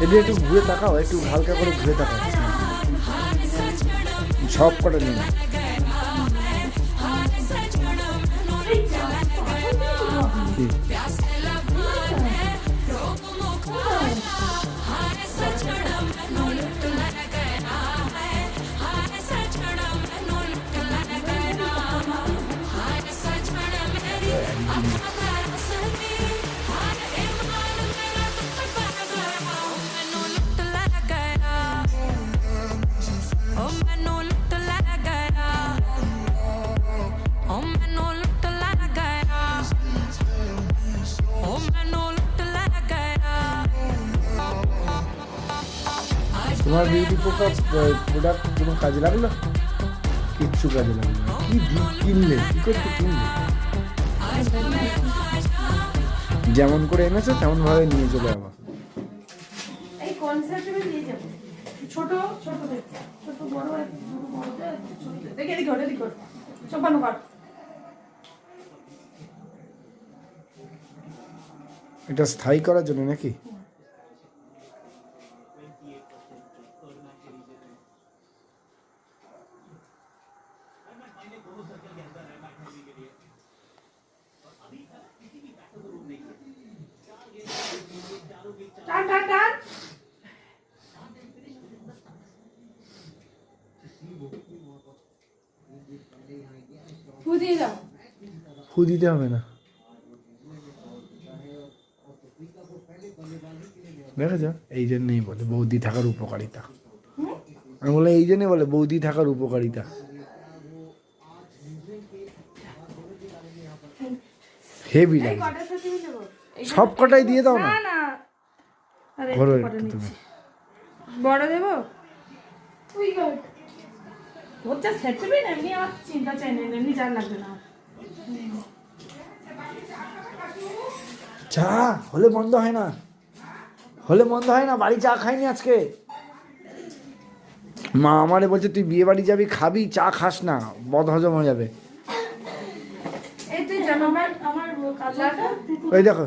এটা একটু ঘুরে তাকাও, একটু হালকা করে ঘুরে তাকাও, সব কটা নিয়ে নাও। তোমার বিউটি প্রোডাক্ট কোনো কাজে লাগলো? কিচ্ছু কাজে লাগলো না। কি কিনলে, কি করতে কিনলে? যেমন করে এনেছো তেমন ভাবে নিয়ে চলে যাবো। এই কনসেপ্টে নিয়ে যাব। ছোট ছোট দেখো, ছোট বড় বড় দেখে দেখো দেখো সবানো কাট। এটা স্থায়ী করার জন্য নাকি? টান টান টান ফু দিয়ে দাও। ফু দিতে হবে না, দেখেছ? এই জন্যই বলে বৌদি থাকার উপকারিতা। আমি বলে এই জন্যই বলে বৌদি থাকার উপকারিতা। হেভি লাগে, সব কটাই দিয়ে দাও না। আরে ঘরে তুমি বড় দেবো। উই গড ওটা সেট হবে না, এমনি আমার চিন্তা চাই না, এমনি জান লাগবে না। চা হলে বন্ধ হয় না, হলে বন্ধ হয় না। বাড়ি চা খাইনি আজকে। মা আমারে বলছে তুই বিয়ে বাড়ি যাবি, খাবি, চা খাস না, বদ হজম হয়ে যাবে। এই তুই জানো আমার কাজটা ওই দেখো